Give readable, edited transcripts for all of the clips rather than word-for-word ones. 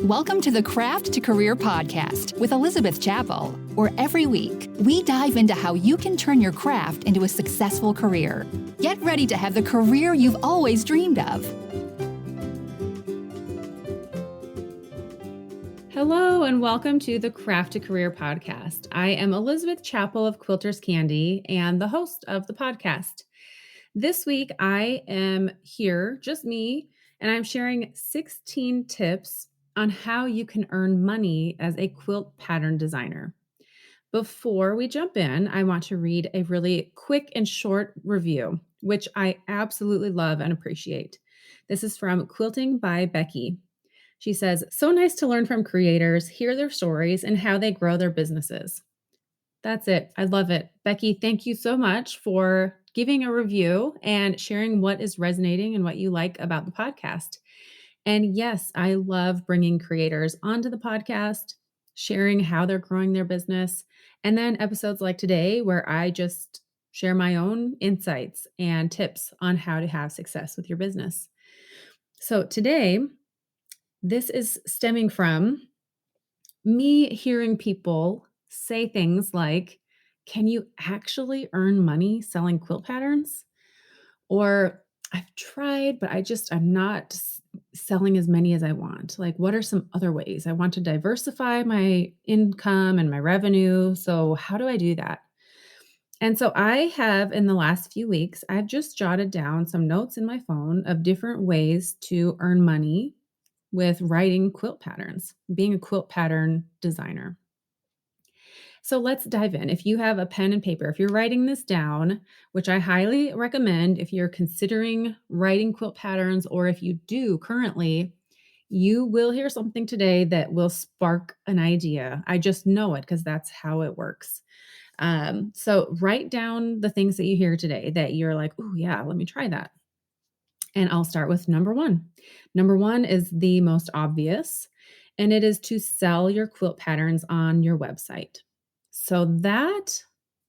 Welcome to the Craft to Career podcast with Elizabeth Chappell, where every week we dive into how you can turn your craft into a successful career. Get ready to have the career you've always dreamed of. Hello and welcome to the Craft to Career podcast. I am Elizabeth Chappell of Quilter's Candy and the host of the podcast. This week I am here, just me, and I'm sharing 16 tips on how you can earn money as a quilt pattern designer. Before we jump in, I want to read a really quick and short review, which I absolutely love and appreciate. This is from Quilting by Becky. She says, "So nice to learn from creators, hear their stories, and how they grow their businesses." That's it. I love it. Becky, thank you so much for giving a review and sharing what is resonating and what you like about the podcast. And yes, I love bringing creators onto the podcast, sharing how they're growing their business, and then episodes like today where I just share my own insights and tips on how to have success with your business. So today, this is stemming from me hearing people say things like, "Can you actually earn money selling quilt patterns?" Or, "I've tried, but I'm not selling as many as I want. Like, what are some other ways? I want to diversify my income and my revenue. So how do I do that?" And so I have, in the last few weeks, I've just jotted down some notes in my phone of different ways to earn money with writing quilt patterns, being a quilt pattern designer. So let's dive in. If you have a pen and paper, if you're writing this down, which I highly recommend if you're considering writing quilt patterns, or if you do currently, you will hear something today that will spark an idea. I just know it because that's how it works. So write down the things that you hear today that you're like, "Oh yeah, let me try that." And I'll start with number one. Number one is the most obvious, and it is to sell your quilt patterns on your website. So that,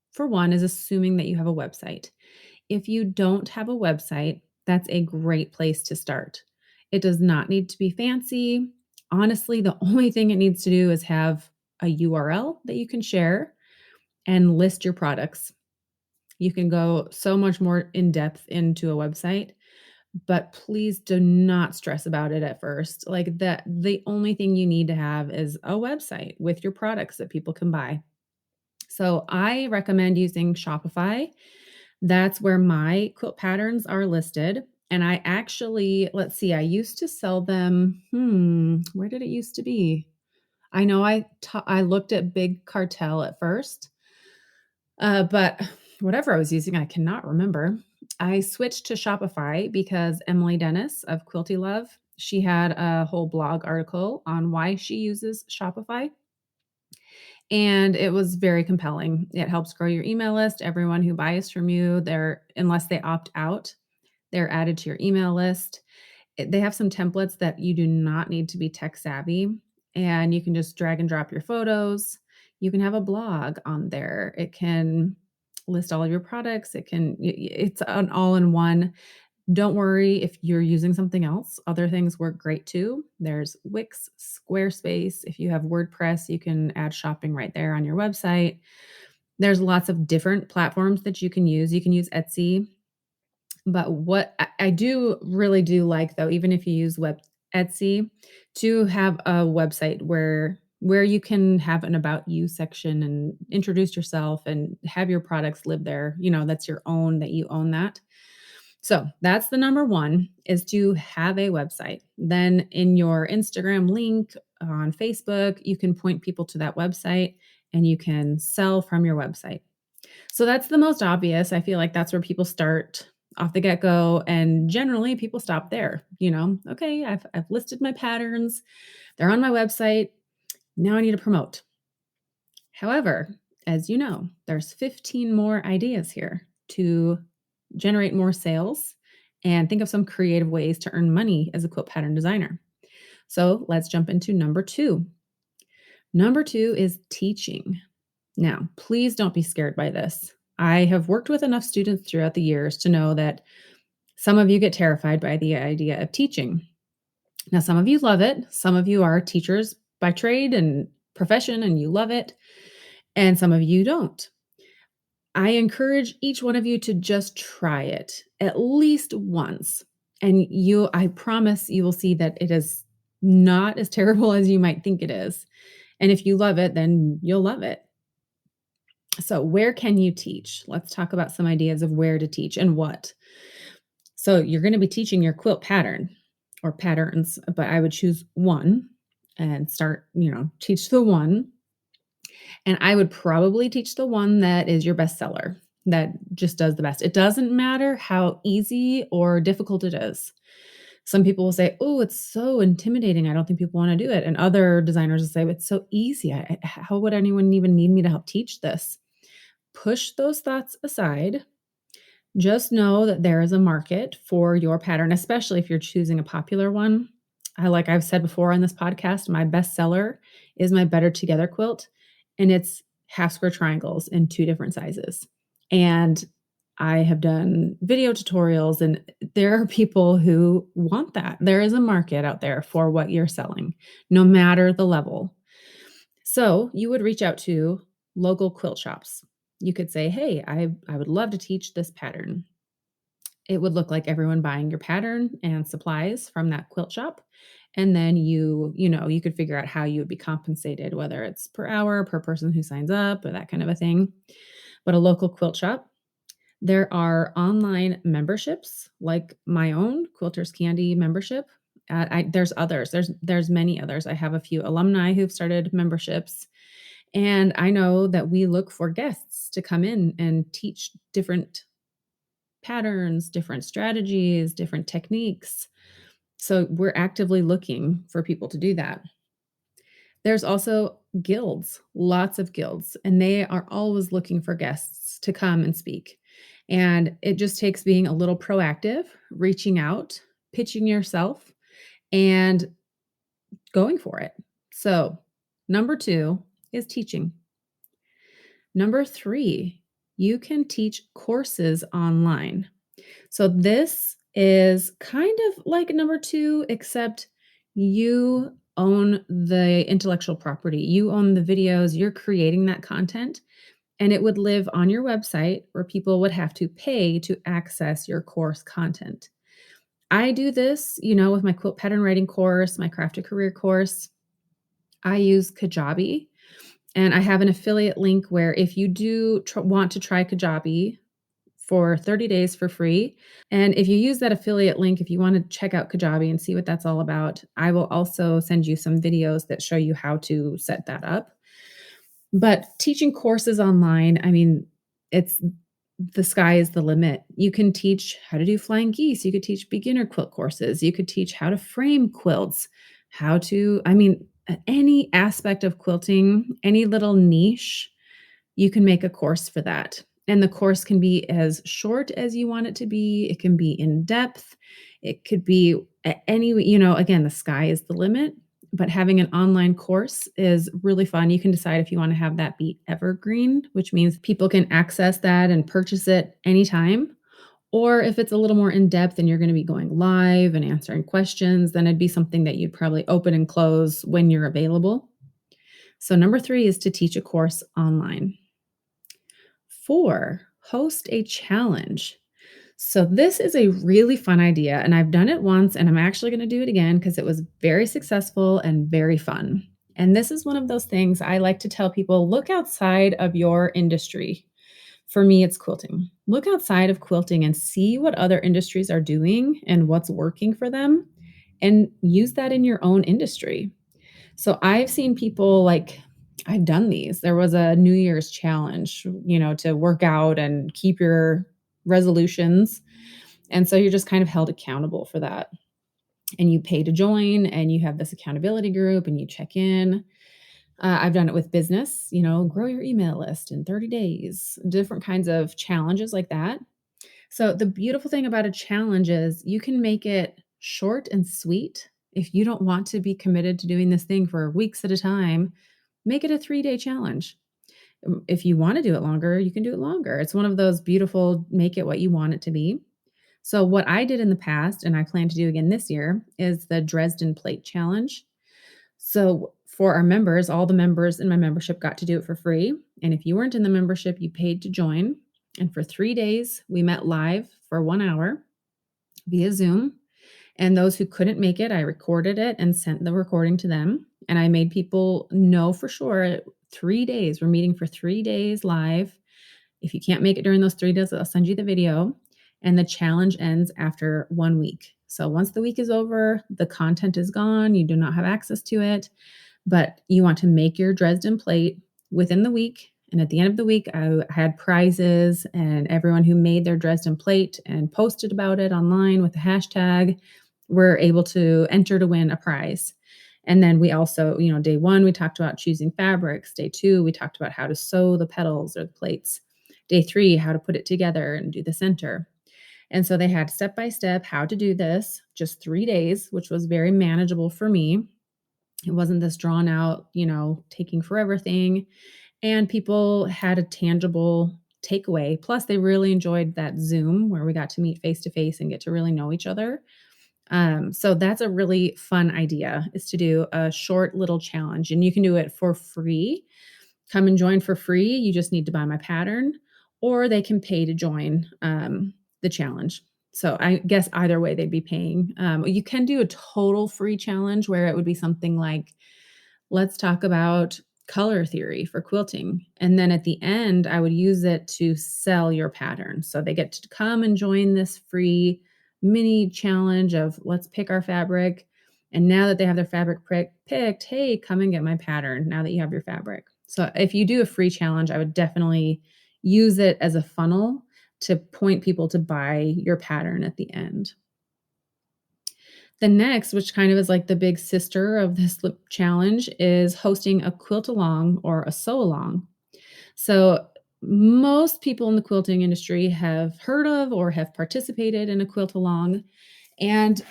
for one, is assuming that you have a website. If you don't have a website, that's a great place to start. It does not need to be fancy. Honestly, the only thing it needs to do is have a URL that you can share and list your products. You can go so much more in depth into a website, but please do not stress about it at first. Like that, the only thing you need to have is a website with your products that people can buy. So I recommend using Shopify. That's where my quilt patterns are listed. And I actually, let's see, I used to sell them. Where did it used to be? I know I looked at Big Cartel at first, but whatever I was using, I cannot remember. I switched to Shopify because Emily Dennis of Quilty Love, she had a whole blog article on why she uses Shopify. And it was very compelling. It helps grow your email list. Everyone who buys from you, unless they opt out, they're added to your email list. They have some templates that you do not need to be tech savvy, and you can just drag and drop your photos. You can have a blog on there. It can list all of your products. It's an all-in-one. Don't worry if you're using something else. Other things work great too. There's Wix, Squarespace. If you have WordPress, you can add shopping right there on your website. There's lots of different platforms that you can use. You can use Etsy. But what I really do like, though, even if you use Etsy, to have a website where you can have an about you section and introduce yourself and have your products live there. That's your own, that you own that. So that's the number one, is to have a website. Then in your Instagram link on Facebook, you can point people to that website and you can sell from your website. So that's the most obvious. I feel like that's where people start off the get-go, and generally people stop there. Okay, I've listed my patterns. They're on my website. Now I need to promote. However, as you know, there's 15 more ideas here to generate more sales and think of some creative ways to earn money as a quilt pattern designer. So let's jump into number two. Number two is teaching. Now, please don't be scared by this. I have worked with enough students throughout the years to know that some of you get terrified by the idea of teaching. Now, some of you love it. Some of you are teachers by trade and profession and you love it. And some of you don't. I encourage each one of you to just try it at least once. And I promise you will see that it is not as terrible as you might think it is. And if you love it, then you'll love it. So, where can you teach? Let's talk about some ideas of where to teach and what. So, you're going to be teaching your quilt pattern or patterns, but I would choose one and start, teach the one. And I would probably teach the one that is your bestseller, that just does the best. It doesn't matter how easy or difficult it is. Some people will say, "Oh, it's so intimidating. I don't think people want to do it." And other designers will say, "It's so easy. How would anyone even need me to help teach this?" Push those thoughts aside. Just know that there is a market for your pattern, especially if you're choosing a popular one. Like I've said before on this podcast, my bestseller is my Better Together quilt, and it's half square triangles in 2 different sizes. And I have done video tutorials, and there are people who want that. There is a market out there for what you're selling, no matter the level. So you would reach out to local quilt shops. You could say, "Hey, I would love to teach this pattern." It would look like everyone buying your pattern and supplies from that quilt shop. And then you could figure out how you would be compensated, whether it's per hour, per person who signs up, or that kind of a thing. But a local quilt shop. There are online memberships like my own Quilters Candy membership. There's others. There's many others. I have a few alumni who've started memberships, and I know that we look for guests to come in and teach different patterns, different strategies, different techniques. So we're actively looking for people to do that. There's also guilds, lots of guilds, and they are always looking for guests to come and speak. And it just takes being a little proactive, reaching out, pitching yourself, and going for it. So, number 2 is teaching. Number 3, you can teach courses online. So this is kind of like number 2, except you own the intellectual property. You own the videos, you're creating that content, and it would live on your website where people would have to pay to access your course content. I do this, with my quilt pattern writing course, my craft to career course. I use Kajabi, and I have an affiliate link where if you do want to try Kajabi for 30 days for free. And if you use that affiliate link, if you want to check out Kajabi and see what that's all about, I will also send you some videos that show you how to set that up. But teaching courses online, it's the sky is the limit. You can teach how to do flying geese. You could teach beginner quilt courses. You could teach how to frame quilts, any aspect of quilting, any little niche, you can make a course for that. And the course can be as short as you want it to be. It can be in depth. It could be again, the sky is the limit, but having an online course is really fun. You can decide if you want to have that be evergreen, which means people can access that and purchase it anytime. Or if it's a little more in depth and you're going to be going live and answering questions, then it'd be something that you'd probably open and close when you're available. So, number 3 is to teach a course online. 4, host a challenge. So this is a really fun idea, and I've done it once, and I'm actually going to do it again because it was very successful and very fun. And this is one of those things I like to tell people, look outside of your industry. For me, it's quilting. Look outside of quilting and see what other industries are doing and what's working for them, and use that in your own industry. So I've seen people I've done these. There was a New Year's challenge, to work out and keep your resolutions. And so you're just kind of held accountable for that. And you pay to join, and you have this accountability group, and you check in. I've done it with business, grow your email list in 30 days, different kinds of challenges like that. So the beautiful thing about a challenge is you can make it short and sweet. If you don't want to be committed to doing this thing for weeks at a time, make it a 3-day challenge. If you want to do it longer, you can do it longer. It's one of those beautiful make it what you want it to be. So what I did in the past, and I plan to do again this year, is the Dresden Plate Challenge. So for our members, all the members in my membership got to do it for free. And if you weren't in the membership, you paid to join. And for 3 days, we met live for 1 hour via Zoom. And those who couldn't make it, I recorded it and sent the recording to them. And I made people know for sure 3 days. We're meeting for 3 days live. If you can't make it during those 3 days, I'll send you the video. And the challenge ends after 1 week. So once the week is over, the content is gone. You do not have access to it, but you want to make your Dresden plate within the week. And at the end of the week, I had prizes, and everyone who made their Dresden plate and posted about it online with the hashtag were able to enter to win a prize. And then we also, day one, we talked about choosing fabrics. Day two, we talked about how to sew the petals or the plates. Day three, how to put it together and do the center. And so they had step by step how to do this, just 3 days, which was very manageable for me. It wasn't this drawn out, taking forever thing. And people had a tangible takeaway. Plus, they really enjoyed that Zoom where we got to meet face to face and get to really know each other. So that's a really fun idea, is to do a short little challenge, and you can do it for free. Come and join for free. You just need to buy my pattern, or they can pay to join the challenge. So I guess either way they'd be paying. You can do a total free challenge where it would be something like, let's talk about color theory for quilting. And then at the end, I would use it to sell your pattern. So they get to come and join this free mini challenge of let's pick our fabric. And now that they have their fabric picked, hey, come and get my pattern now that you have your fabric. So if you do a free challenge, I would definitely use it as a funnel to point people to buy your pattern at the end. The next, which kind of is like the big sister of this challenge, is hosting a quilt along or a sew along. So most people in the quilting industry have heard of or have participated in a quilt along. And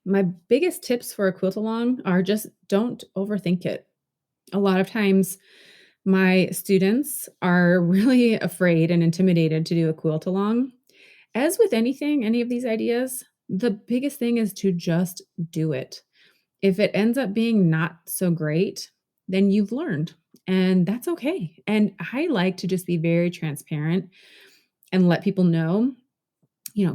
my biggest tips for a quilt along are just don't overthink it. A lot of times my students are really afraid and intimidated to do a quilt along. As with anything, any of these ideas, the biggest thing is to just do it. If it ends up being not so great, then you've learned, and that's okay. And I like to just be very transparent and let people know,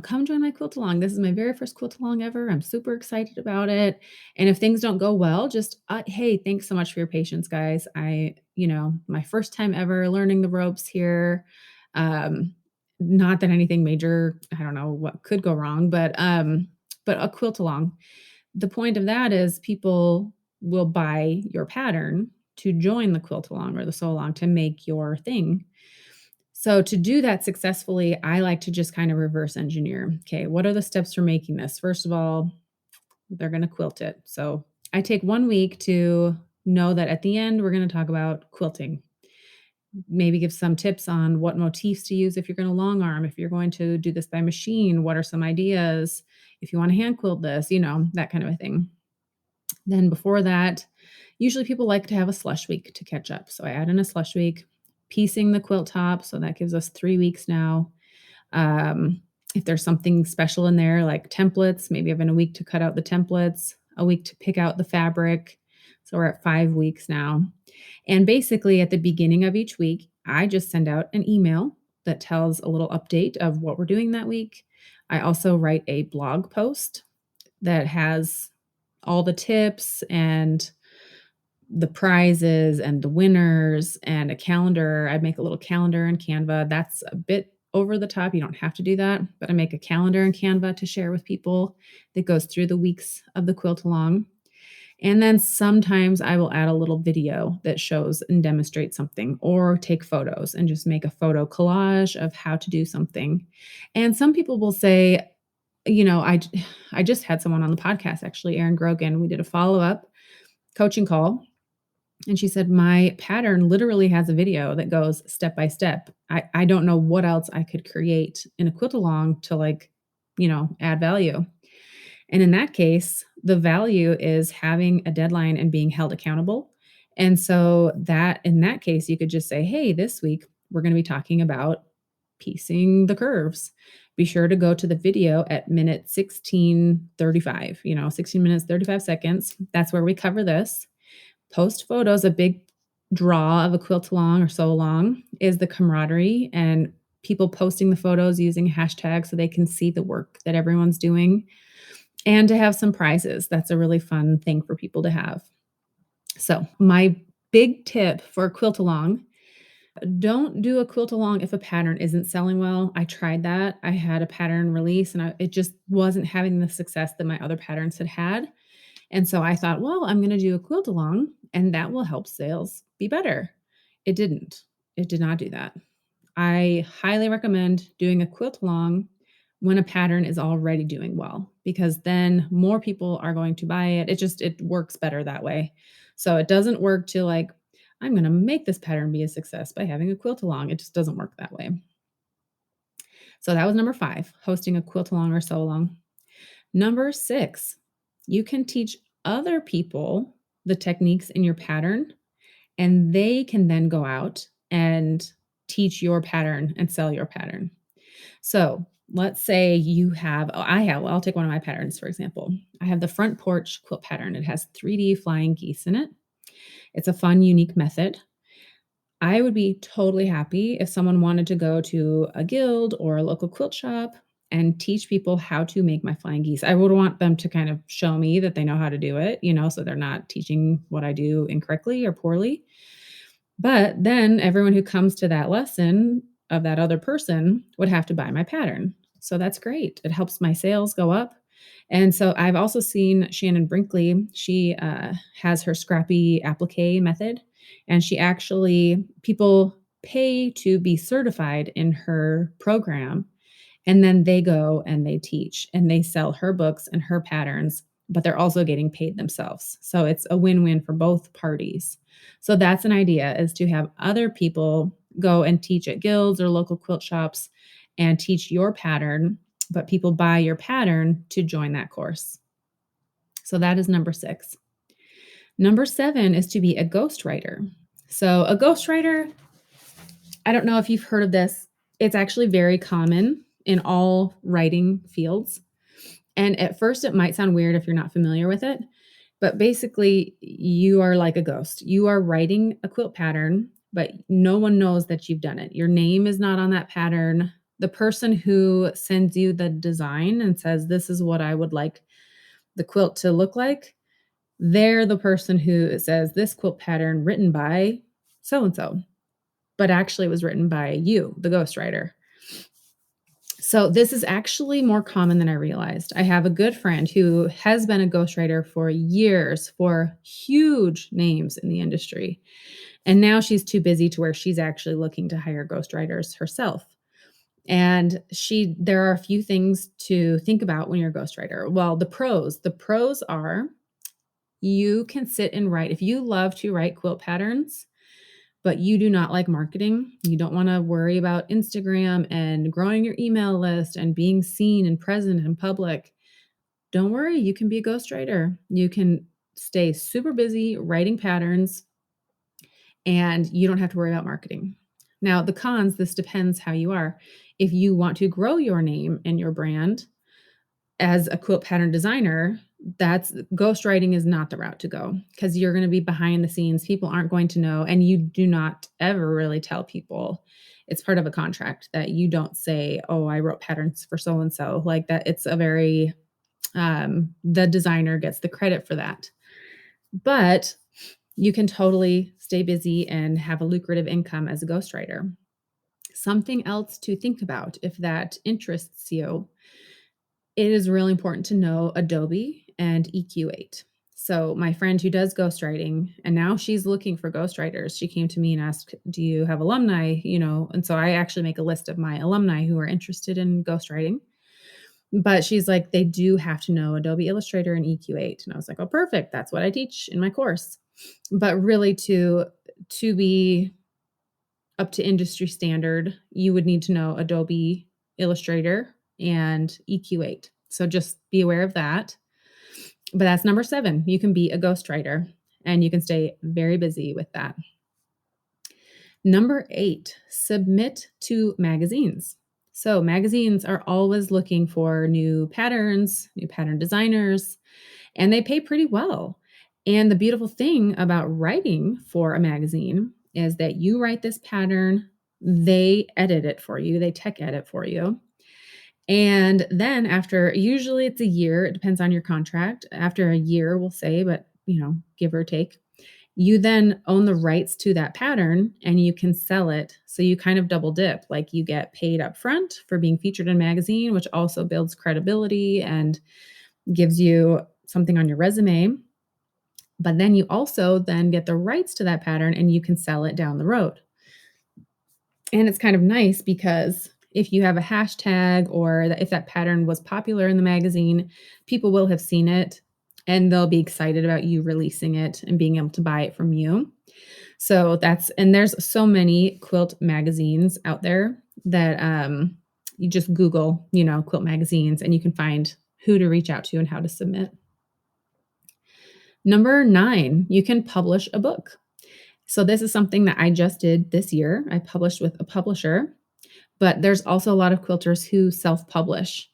come join my quilt along. This is my very first quilt along ever. I'm super excited about it. And if things don't go well, just, hey, thanks so much for your patience, guys. My first time ever learning the ropes here. Not that anything major, I don't know what could go wrong, but a quilt along. The point of that is people will buy your pattern to join the quilt along or the sew along to make your thing. So to do that successfully, I like to just kind of reverse engineer. Okay, what are the steps for making this? First of all, they're going to quilt it. So I take 1 week to know that at the end, we're going to talk about quilting. Maybe give some tips on what motifs to use if you're going to long arm, if you're going to do this by machine, what are some ideas? If you want to hand quilt this, that kind of a thing. Then before that, usually people like to have a slush week to catch up. So I add in a slush week, piecing the quilt top. So that gives us 3 weeks now. If there's something special in there, like templates, maybe having a week to cut out the templates, a week to pick out the fabric. So we're at 5 weeks now. And basically at the beginning of each week, I just send out an email that tells a little update of what we're doing that week. I also write a blog post that has all the tips and the prizes and the winners and a calendar. I make a little calendar in Canva. That's a bit over the top. You don't have to do that, but I make a calendar in Canva to share with people that goes through the weeks of the quilt along. And then sometimes I will add a little video that shows and demonstrates something, or take photos and just make a photo collage of how to do something. And some people will say, I just had someone on the podcast, actually, Erin Grogan. We did a follow-up coaching call. And she said, my pattern literally has a video that goes step by step. I don't know what else I could create in a quilt along to add value. And in that case, the value is having a deadline and being held accountable. And so in that case, you could just say, hey, this week we're going to be talking about piecing the curves. Be sure to go to the video at minute 16:35, 16 minutes, 35 seconds. That's where we cover this. Post photos. A big draw of a quilt along or sew along is the camaraderie and people posting the photos using hashtags so they can see the work that everyone's doing, and to have some prizes. That's a really fun thing for people to have. So my big tip for a quilt along: don't do a quilt along if a pattern isn't selling well. I tried that. I had a pattern release and it just wasn't having the success that my other patterns had had. And so I thought, well, I'm going to do a quilt along and that will help sales be better. It didn't. It did not do that. I highly recommend doing a quilt along when a pattern is already doing well, because then more people are going to buy it. It works better that way. So it doesn't work to like, I'm going to make this pattern be a success by having a quilt along. It just doesn't work that way. So that was number 5, hosting a quilt along or sew along. Number 6, you can teach other people the techniques in your pattern, and they can then go out and teach your pattern and sell your pattern. So let's say I'll take one of my patterns, for example. I have the front porch quilt pattern. It has 3D flying geese in it. It's a fun, unique method. I would be totally happy if someone wanted to go to a guild or a local quilt shop and teach people how to make my flying geese. I would want them to kind of show me that they know how to do it, so they're not teaching what I do incorrectly or poorly. But then everyone who comes to that lesson of that other person would have to buy my pattern. So that's great. It helps my sales go up. And so I've also seen Shannon Brinkley. She has her scrappy applique method, and people pay to be certified in her program, and then they go and they teach and they sell her books and her patterns, but they're also getting paid themselves. So it's a win-win for both parties. So that's an idea, is to have other people go and teach at guilds or local quilt shops and teach your pattern, but people buy your pattern to join that course. So that is number 6. Number 7 is to be a ghostwriter. So a ghostwriter, I don't know if you've heard of this. It's actually very common in all writing fields. And at first it might sound weird if you're not familiar with it, but basically you are like a ghost. You are writing a quilt pattern, but no one knows that you've done it. Your name is not on that pattern. The person who sends you the design and says, this is what I would like the quilt to look like, they're the person who says, this quilt pattern written by so-and-so, but actually it was written by you, the ghostwriter. So this is actually more common than I realized. I have a good friend who has been a ghostwriter for years for huge names in the industry. And now she's too busy to where she's actually looking to hire ghostwriters herself. And there are a few things to think about when you're a ghostwriter. Well, the pros are you can sit and write. If you love to write quilt patterns, but you do not like marketing, you don't want to worry about Instagram and growing your email list and being seen and present in public, don't worry, you can be a ghostwriter. You can stay super busy writing patterns and you don't have to worry about marketing. Now, the cons, this depends how you are. If you want to grow your name and your brand as a quilt pattern designer, that's ghostwriting is not the route to go, because you're going to be behind the scenes. People aren't going to know, and you do not ever really tell people. It's part of a contract that you don't say, oh, I wrote patterns for so-and-so, like that. It's a very, the designer gets the credit for that. But you can totally stay busy and have a lucrative income as a ghostwriter. Something else to think about if that interests you, it is really important to know Adobe and EQ8. So my friend who does ghostwriting, and now she's looking for ghostwriters, she came to me and asked, do you have alumni? And so I actually make a list of my alumni who are interested in ghostwriting. But she's like, they do have to know Adobe Illustrator and EQ8. And I was like, oh, perfect. That's what I teach in my course. But really to be up to industry standard, you would need to know Adobe Illustrator and EQ8. So just be aware of that. But that's number 7. You can be a ghostwriter and you can stay very busy with that. Number 8, submit to magazines. So magazines are always looking for new patterns, new pattern designers, and they pay pretty well. And the beautiful thing about writing for a magazine is that you write this pattern, they edit it for you, they tech edit for you. And then after, usually it's a year, it depends on your contract. After a year, we'll say, but give or take, you then own the rights to that pattern and you can sell it. So you kind of double dip, like you get paid up front for being featured in a magazine, which also builds credibility and gives you something on your resume. But then you also then get the rights to that pattern and you can sell it down the road. And it's kind of nice because if you have a hashtag or if that pattern was popular in the magazine, people will have seen it and they'll be excited about you releasing it and being able to buy it from you. So and there's so many quilt magazines out there that you just Google, quilt magazines, and you can find who to reach out to and how to submit. Number 9, you can publish a book. So this is something that I just did this year. I published with a publisher, but there's also a lot of quilters who self-publish.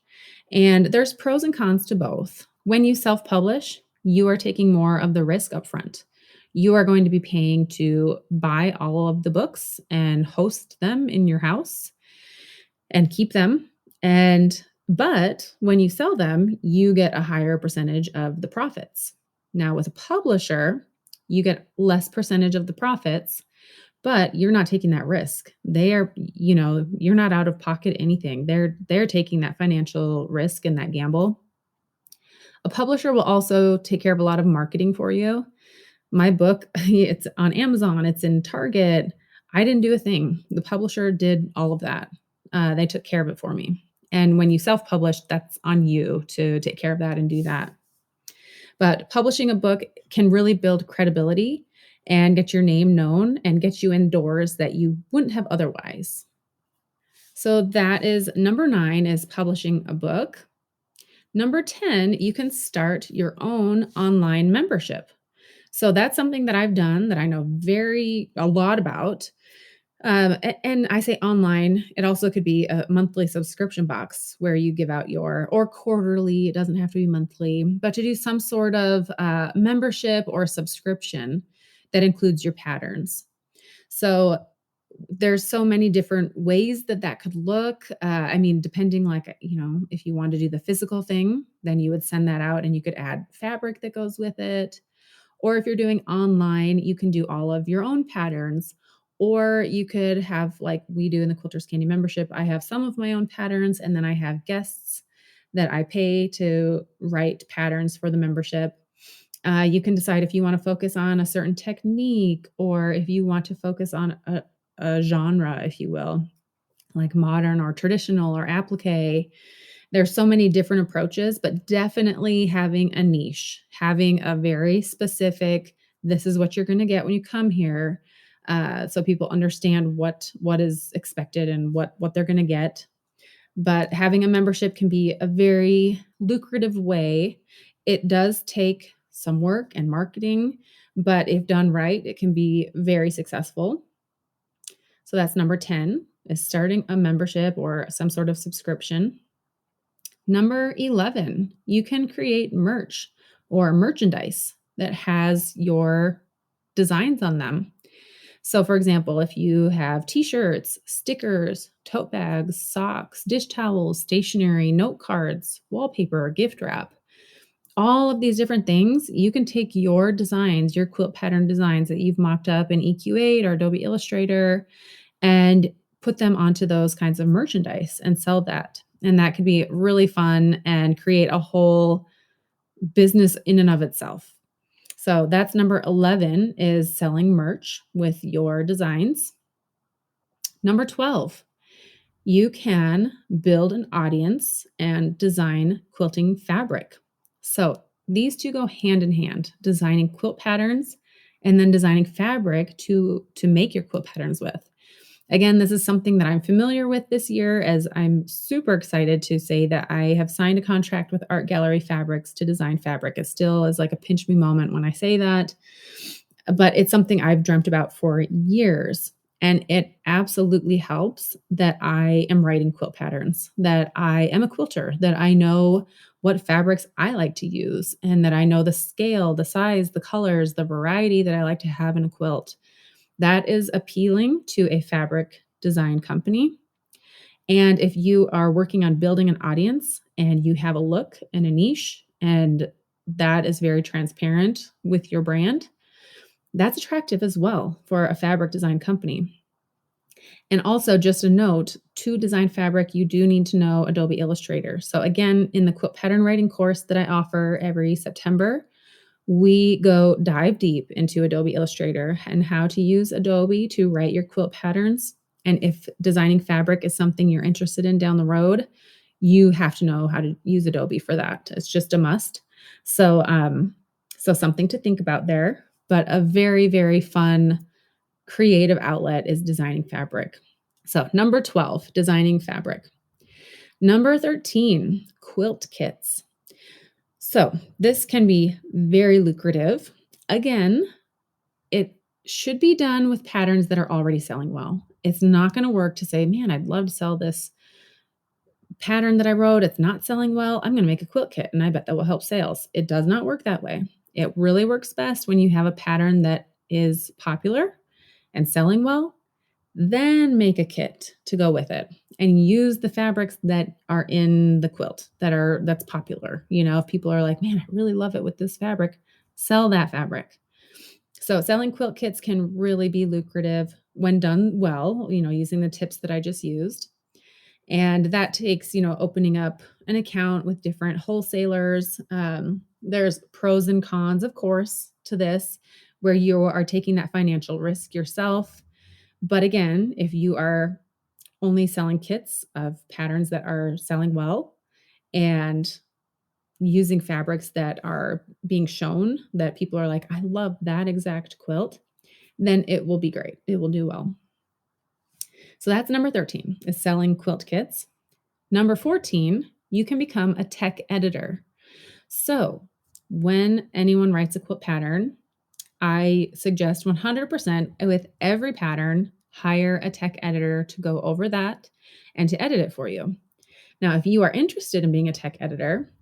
And there's pros and cons to both. When you self-publish, you are taking more of the risk up front. You are going to be paying to buy all of the books and host them in your house and keep them. But when you sell them, you get a higher percentage of the profits. Now with a publisher, you get less percentage of the profits, but you're not taking that risk. They are, you're not out of pocket anything. They're taking that financial risk and that gamble. A publisher will also take care of a lot of marketing for you. My book, it's on Amazon, it's in Target. I didn't do a thing. The publisher did all of that. They took care of it for me. And when you self-publish, that's on you to take care of that and do that. But publishing a book can really build credibility and get your name known and get you in doors that you wouldn't have otherwise. So that is number 9, is publishing a book. Number 10, you can start your own online membership. So that's something that I've done that I know a lot about. And I say online, it also could be a monthly subscription box where you give out or quarterly, it doesn't have to be monthly, but to do some sort of membership or subscription that includes your patterns. So there's so many different ways that could look. Depending, if you want to do the physical thing, then you would send that out and you could add fabric that goes with it. Or if you're doing online, you can do all of your own patterns. Or you could have, like we do in the Quilters Candy membership, I have some of my own patterns, and then I have guests that I pay to write patterns for the membership. You can decide if you want to focus on a certain technique or if you want to focus on a genre, if you will, like modern or traditional or applique. There's so many different approaches, but definitely having a niche, having a very specific, this is what you're going to get when you come here. So people understand what is expected and what they're going to get. But having a membership can be a very lucrative way. It does take some work and marketing, but if done right, it can be very successful. So that's number 10, is starting a membership or some sort of subscription. Number 11, you can create merch or merchandise that has your designs on them. So for example, if you have t-shirts, stickers, tote bags, socks, dish towels, stationery, note cards, wallpaper, gift wrap, all of these different things, you can take your designs, your quilt pattern designs that you've mocked up in EQ8 or Adobe Illustrator, and put them onto those kinds of merchandise and sell that. And that could be really fun and create a whole business in and of itself. So that's number 11, is selling merch with your designs. Number 12, you can build an audience and design quilting fabric. So these two go hand in hand, designing quilt patterns and then designing fabric to make your quilt patterns with. Again, this is something that I'm familiar with this year, as I'm super excited to say that I have signed a contract with Art Gallery Fabrics to design fabric. It still is like a pinch me moment when I say that, but it's something I've dreamt about for years. And it absolutely helps that I am writing quilt patterns, that I am a quilter, that I know what fabrics I like to use, and that I know the scale, the size, the colors, the variety that I like to have in a quilt. That is appealing to a fabric design company. And if you are working on building an audience and you have a look and a niche, and that is very transparent with your brand, that's attractive as well for a fabric design company. And also, just a note, to design fabric, you do need to know Adobe Illustrator. So again, in the quilt pattern writing course that I offer every September, we go dive deep into Adobe Illustrator and how to use Adobe to write your quilt patterns. And if designing fabric is something you're interested in down the road, you have to know how to use Adobe for that. It's just a must. So something to think about there, but a very, very fun creative outlet is designing fabric. So, number 12, designing fabric. Number 13, quilt kits. So, this can be very lucrative. Again, it should be done with patterns that are already selling well. It's not going to work to say, man, I'd love to sell this pattern that I wrote. It's not selling well. I'm going to make a quilt kit and I bet that will help sales. It does not work that way. It really works best when you have a pattern that is popular and selling well, then make a kit to go with it and use the fabrics that are in the quilt that's popular. If people are like, man, I really love it with this fabric, sell that fabric. So selling quilt kits can really be lucrative when done well, using the tips that I just used. And that takes, opening up an account with different wholesalers. There's pros and cons, of course, to this, where you are taking that financial risk yourself. But again, if you are only selling kits of patterns that are selling well and using fabrics that are being shown that people are like, I love that exact quilt, then it will be great. It will do well. So that's number 13 is selling quilt kits. Number 14, you can become a tech editor. So when anyone writes a quilt pattern, I suggest 100% with every pattern, hire a tech editor to go over that and to edit it for you. Now, if you are interested in being a tech editor,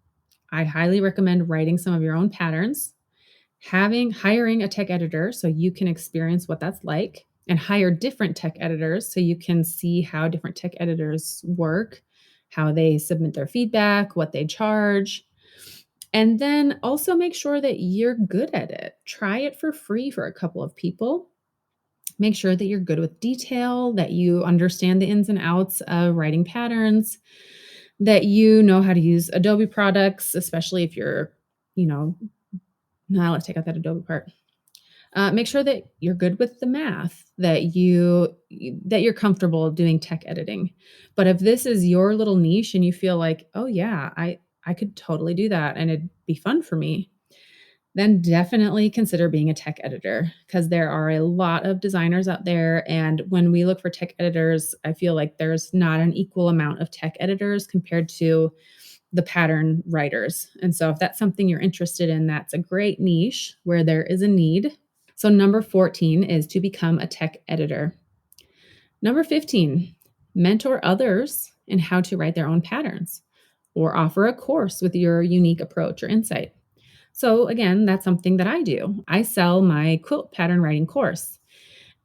I highly recommend writing some of your own patterns, hiring a tech editor so you can experience what that's like, and hire different tech editors so you can see how different tech editors work, how they submit their feedback, what they charge. And then also make sure that you're good at it. Try it for free for a couple of people. Make sure that you're good with detail, that you understand the ins and outs of writing patterns, that you know how to use Adobe products, especially if you're, now let's take out that Adobe part. Make sure that you're good with the math, that you're comfortable doing tech editing. But if this is your little niche and you feel like, oh yeah, I could totally do that and it'd be fun for me, then definitely consider being a tech editor because there are a lot of designers out there. And when we look for tech editors, I feel like there's not an equal amount of tech editors compared to the pattern writers. And so if that's something you're interested in, that's a great niche where there is a need. So number 14 is to become a tech editor. Number 15, mentor others in how to write their own patterns or offer a course with your unique approach or insight. So again, that's something that I do. I sell my quilt pattern writing course.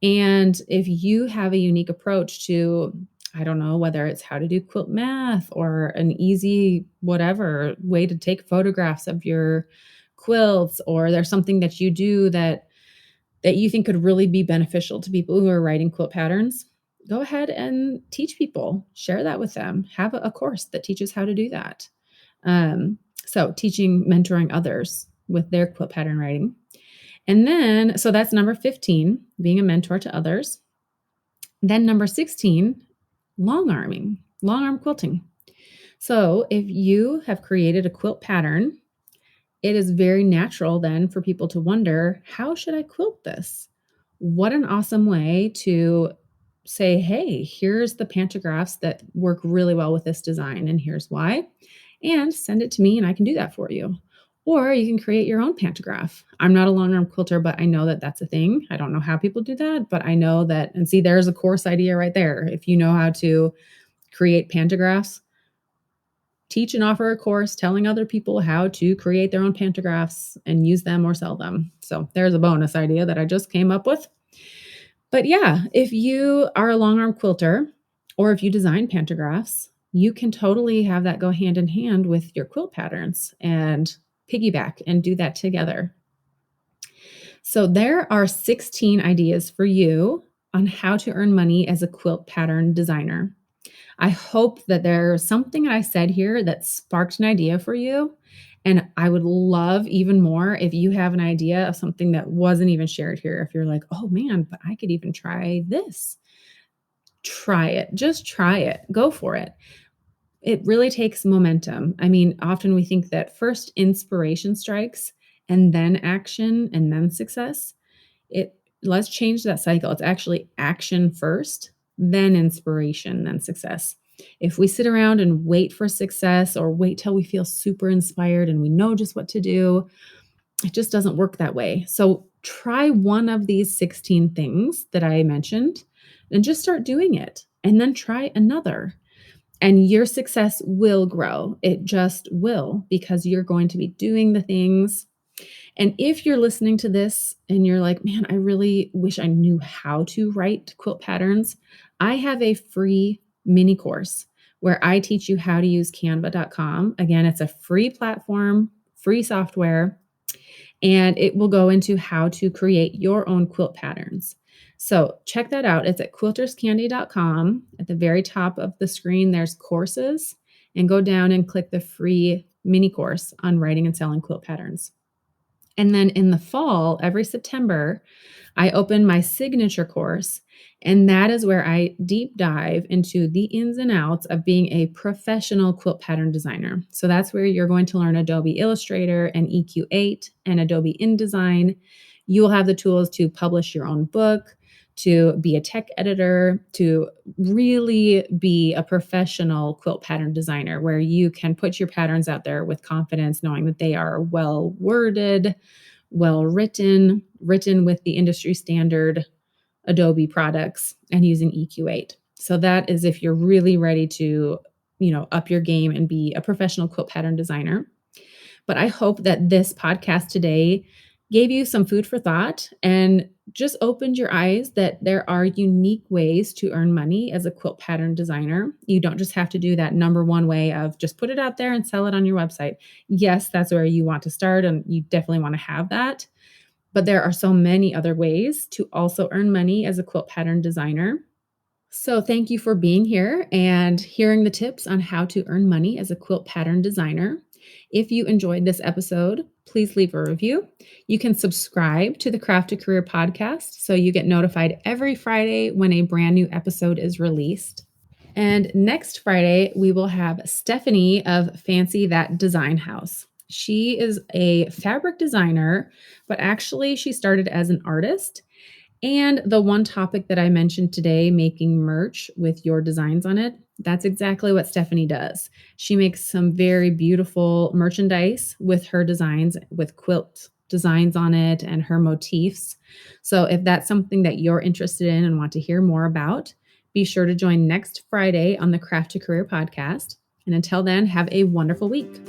And if you have a unique approach to, I don't know, whether it's how to do quilt math or an easy whatever way to take photographs of your quilts, or there's something that you do that you think could really be beneficial to people who are writing quilt patterns, go ahead and teach people, share that with them, have a course that teaches how to do that. So mentoring others with their quilt pattern writing. And then, so that's number 15, being a mentor to others. Then number 16, long arm quilting. So if you have created a quilt pattern, it is very natural then for people to wonder, how should I quilt this? What an awesome way to say, hey, here's the pantographs that work really well with this design, and here's why. And send it to me and I can do that for you. Or you can create your own pantograph. I'm not a long arm quilter, but I know that that's a thing. I don't know how people do that, but I know that, and see, there's a course idea right there. If you know how to create pantographs, teach and offer a course telling other people how to create their own pantographs and use them or sell them. So there's a bonus idea that I just came up with. But yeah, if you are a long arm quilter or if you design pantographs, you can totally have that go hand in hand with your quilt patterns and piggyback and do that together. So there are 16 ideas for you on how to earn money as a quilt pattern designer. I hope that there's something I said here that sparked an idea for you. And I would love even more if you have an idea of something that wasn't even shared here. If you're like, oh man, but I could even try this. Try it. Just try it. Go for it. It really takes momentum. I mean, often we think that first inspiration strikes and then action and then success. Let's change that cycle. It's actually action first, then inspiration, then success. If we sit around and wait for success or wait till we feel super inspired and we know just what to do, it just doesn't work that way. So try one of these 16 things that I mentioned and just start doing it. And then try another. And your success will grow. It just will, because you're going to be doing the things. And if you're listening to this and you're like, man, I really wish I knew how to write quilt patterns, I have a free mini course where I teach you how to use canva.com. Again, it's a free platform, free software, and it will go into how to create your own quilt patterns. So check that out. It's at quilterscandy.com. At the very top of the screen, there's courses, and go down and click the free mini course on writing and selling quilt patterns. And then in the fall, every September, I open my signature course. And that is where I deep dive into the ins and outs of being a professional quilt pattern designer. So that's where you're going to learn Adobe Illustrator and EQ8 and Adobe InDesign. You will have the tools to publish your own book, to be a tech editor, to really be a professional quilt pattern designer, where you can put your patterns out there with confidence, knowing that they are well worded, well written, written with the industry standard Adobe products and using EQ8. So that is if you're really ready to, up your game and be a professional quilt pattern designer. But I hope that this podcast today gave you some food for thought and just opened your eyes that there are unique ways to earn money as a quilt pattern designer. You don't just have to do that number one way of just put it out there and sell it on your website. Yes, that's where you want to start, and you definitely want to have that. But there are so many other ways to also earn money as a quilt pattern designer. So thank you for being here and hearing the tips on how to earn money as a quilt pattern designer. If you enjoyed this episode, please leave a review. You can subscribe to the Craft a Career podcast so you get notified every Friday when a brand new episode is released. And next Friday, we will have Stephanie of Fancy That Design House. She is a fabric designer, but actually she started as an artist. And the one topic that I mentioned today, making merch with your designs on it, that's exactly what Stephanie does. She makes some very beautiful merchandise with her designs, with quilt designs on it and her motifs. So if that's something that you're interested in and want to hear more about, be sure to join next Friday on the Craft to Career podcast. And until then, have a wonderful week.